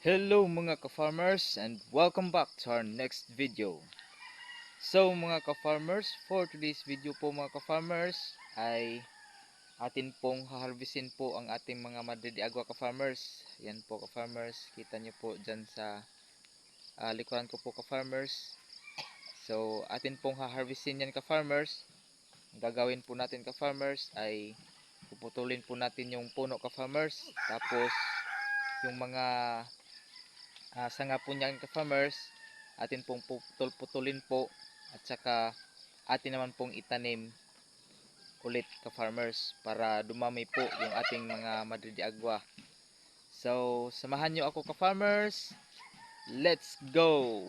Hello mga ka-farmers and welcome back to our next video. So mga ka-farmers, for today's video po mga ka-farmers ay atin pong haharvestin po ang ating mga Madre de Agua ka-farmers. Yan po ka-farmers, kita nyo po dyan sa likuran ko po ka-farmers. So atin pong haharvestin yan ka-farmers. Ang gagawin po natin ka-farmers ay puputulin po natin yung puno ka-farmers. Tapos yung mga sanga po niyan ka-farmers, atin pong putulin po at saka atin naman pong itanim ulit ka-farmers para dumami po yung ating mga Madre de Agua. So samahan nyo ako ka-farmers, let's go!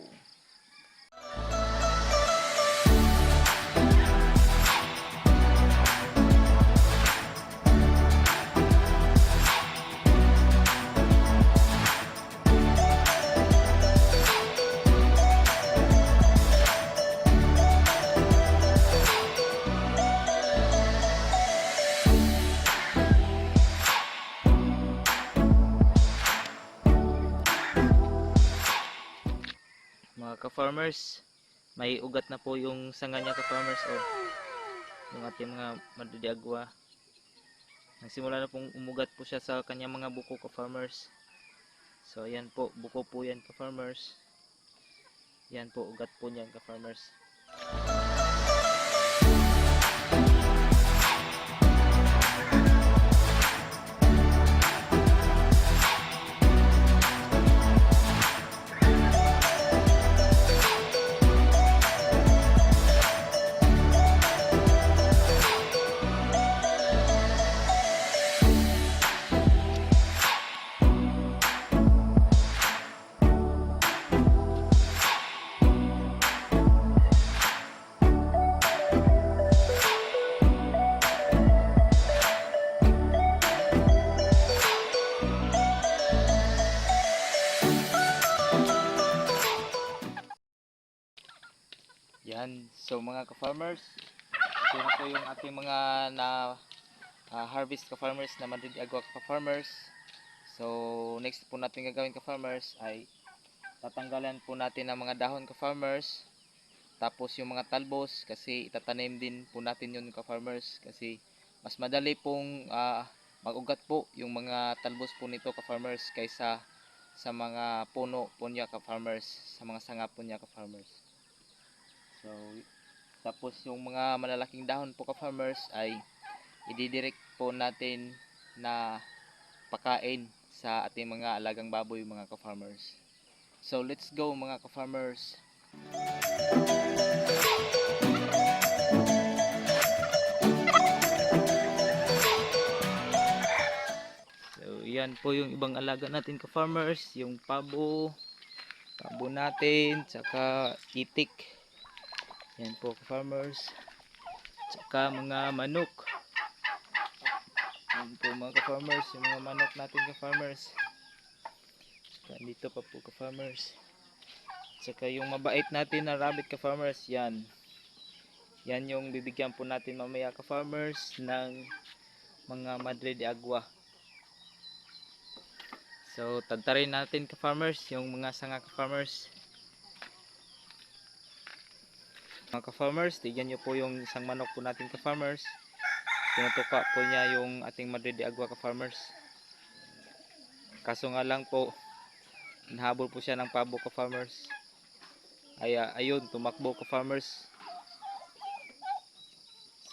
Mga ka-farmers, may ugat na po yung sanga niya ka-farmers, yung ating mga Madre de Agua. Nagsimula na pong umugat po siya sa kanyang mga buko ka-farmers. So ayan po, buko po yan ka-farmers. Yan po, ugat po niyan ka-farmers. Yan, so mga ka-farmers, ito na po yung ating mga harvest ka-farmers na Madre de Agua ka-farmers. So next po natin gagawin ka-farmers ay tatanggalan po natin ang mga dahon ka-farmers. Tapos yung mga talbos kasi itatanim din po natin yun ka-farmers kasi mas madali pong mag-ugat po yung mga talbos po nito ka-farmers kaysa sa mga puno po niya ka-farmers, sa mga sanga po niya ka-farmers. So, tapos yung mga malalaking dahon po ka-farmers ay ididirect po natin na pakain sa ating mga alagang baboy mga ka-farmers. So, let's go mga ka-farmers. So, yan po yung ibang alaga natin ka-farmers, yung pabo natin, tsaka itik. Yan po ka-farmers, tsaka mga manok. Yan po mga ka-farmers, yung mga manok natin ka-farmers. Tsaka dito pa po ka-farmers. Tsaka yung mabait natin na rabbit ka-farmers, yan. Yan yung bibigyan po natin mamaya ka-farmers ng mga Madre de Agua. So tadtarin natin ka-farmers yung mga sanga ka-farmers. Mga ka-farmers, tignan nyo po yung isang manok po natin ka-farmers. Tinutuka po niya yung ating Madre de Agua ka-farmers. Kaso nga lang po, nahabol po siya ng pabo ka-farmers. Ayun, tumakbo ka-farmers.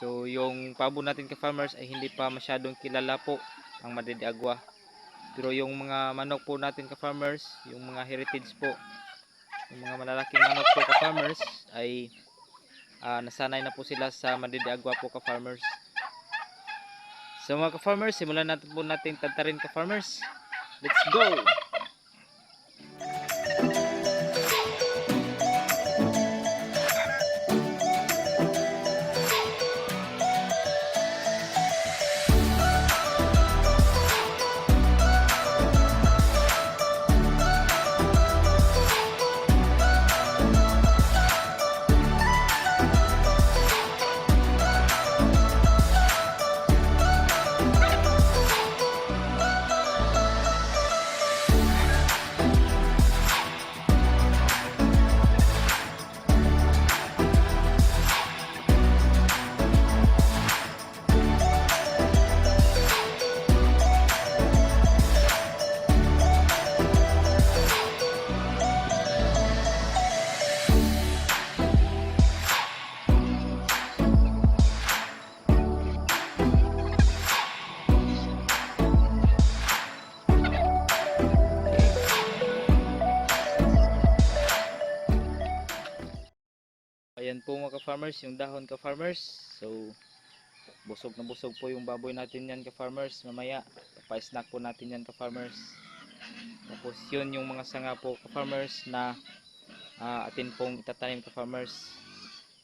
So yung pabo natin ka-farmers ay hindi pa masyadong kilala po ang Madre de Agua. Pero yung mga manok po natin ka-farmers, yung mga heritage po, yung mga malalaking manok po ka-farmers ay nasanay na po sila sa Madre de Agua po ka-farmers. So mga ka-farmers, simulan natin po natin tadtarin ka-farmers. Let's go! yan po mga ka-farmers, yung dahon ka-farmers. So busog na busog po yung baboy natin yan ka-farmers. Mamaya pa-snack po natin yan ka-farmers. Tapos yun yung mga sanga po ka-farmers na atin pong itatanim ka-farmers.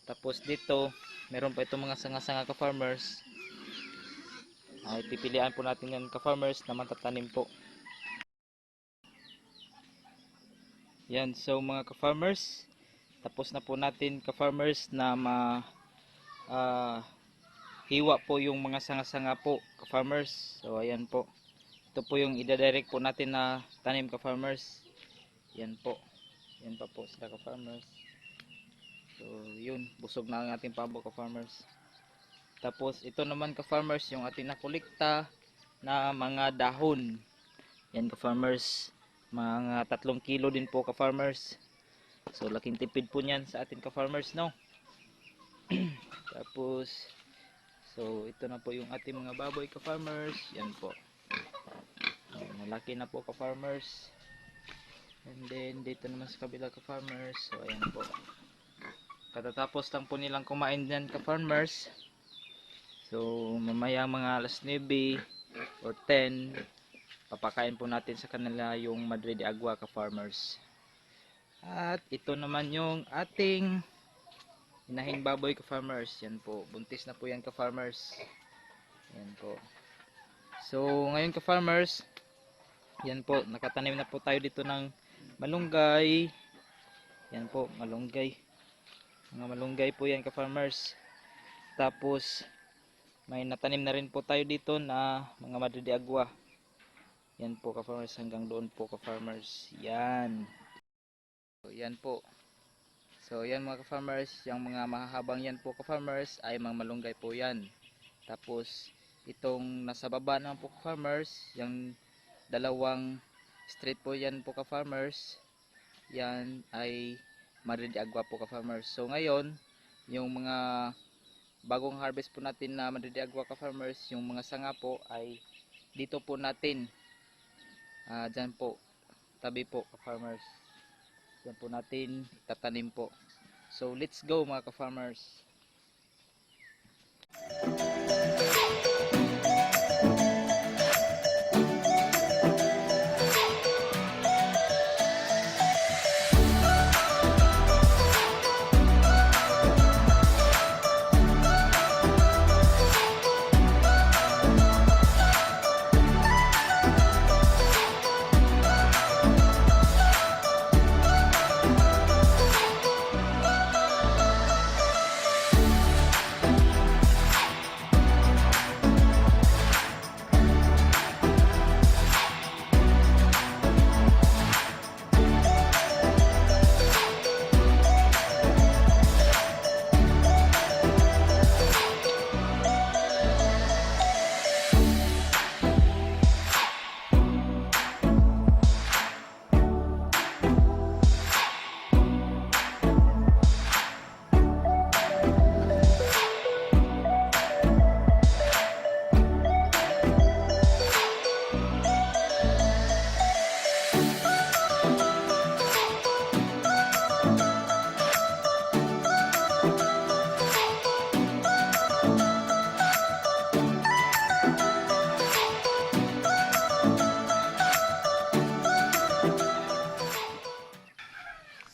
Tapos dito meron pa itong mga sanga-sanga ka-farmers. Pipilian po natin yan ka-farmers na matatanim po. Yan, so mga ka-farmers, tapos na po natin ka-farmers na hiwa po yung mga sanga-sanga po ka-farmers. So ayan po, ito po yung ida-direct po natin na tanim ka-farmers. Yan po, yan pa po sila ka-farmers. So yun, busog na ang ating pabo ka-farmers. Tapos ito naman ka-farmers yung ating nakolekta na mga dahon. Yan ka-farmers, mga 3 kilo din po ka-farmers. So laking tipid po niyan sa atin ka-farmers, no? Tapos so ito na po yung ating mga baboy ka-farmers. Yan po, malaki na po ka-farmers. And then dito naman sa kabila ka-farmers. So ayan po, katatapos lang po nilang kumain dyan ka-farmers. So mamaya mga alas 9 or 10, papakain po natin sa kanila yung Madre de Agua ka-farmers. At ito naman yung ating inahing baboy ka-farmers. Yan po, buntis na po yan ka-farmers. Yan po. So ngayon ka-farmers, yan po, nakatanim na po tayo dito ng malunggay. Yan po, malunggay. Mga malunggay po yan ka-farmers. Tapos may natanim na rin po tayo dito na mga Madre de Agua. Yan po ka-farmers, hanggang doon po ka-farmers. Yan. So yan po. So yan mga ka-farmers, yung mga mahahabang yan po ka-farmers ay mga malunggay po yan. Tapos itong nasa baba naman po ka-farmers, yung dalawang street po yan po ka-farmers, yan ay Madre de Agua po ka-farmers. So ngayon, yung mga bagong harvest po natin na Madre de Agua ka-farmers, yung mga sanga po ay dito po natin, dyan po, tabi po ka-farmers. Dyan po natin tatanim po. So let's go mga ka-farmers.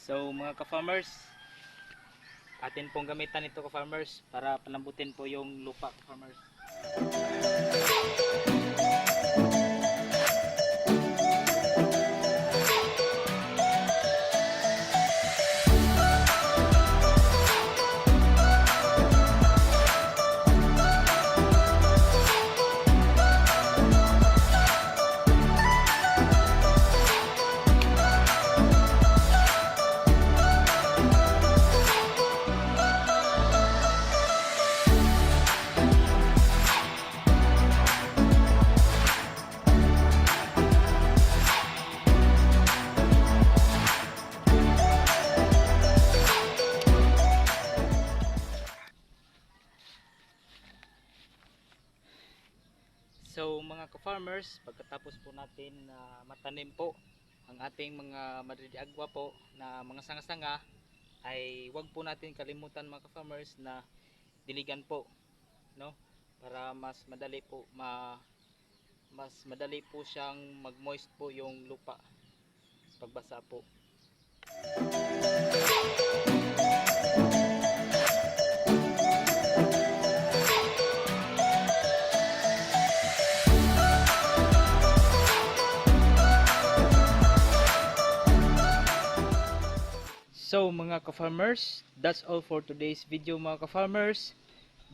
So mga ka-farmers, atin pong gamitan ito ka-farmers para palambutin po yung lupa ka-farmers. So mga ka-farmers, pagkatapos po natin matanim po ang ating mga Madre de Agua po na mga sanga-sanga, ay wag po natin kalimutan mga ka-farmers na diligan po, no? Para mas madali po siyang mag-moist po yung lupa pagbasa po. So mga ka-farmers, that's all for today's video mga ka-farmers.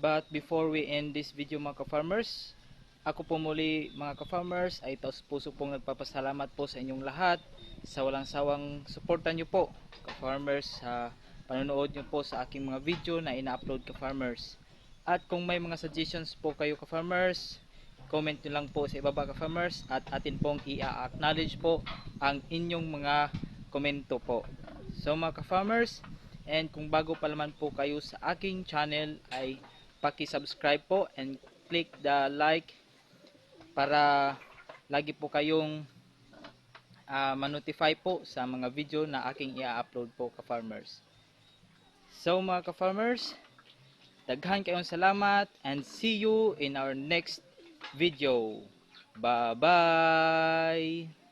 But before we end this video mga ka-farmers, ako po muli mga ka-farmers ay taos puso pong nagpapasalamat po sa inyong lahat sa walang sawang suporta nyo po ka-farmers sa panonood nyo po sa aking mga video na ina-upload ka-farmers. At kung may mga suggestions po kayo ka-farmers, comment nyo lang po sa ibaba ka-farmers at atin pong i-acknowledge po ang inyong mga komento po. So mga ka-farmers, and kung bago pa naman po kayo sa aking channel ay paki-subscribe po and click the like para lagi po kayong ma-notify po sa mga video na aking i-upload po ka-farmers. So mga ka-farmers, daghan kayong salamat and see you in our next video. Bye-bye!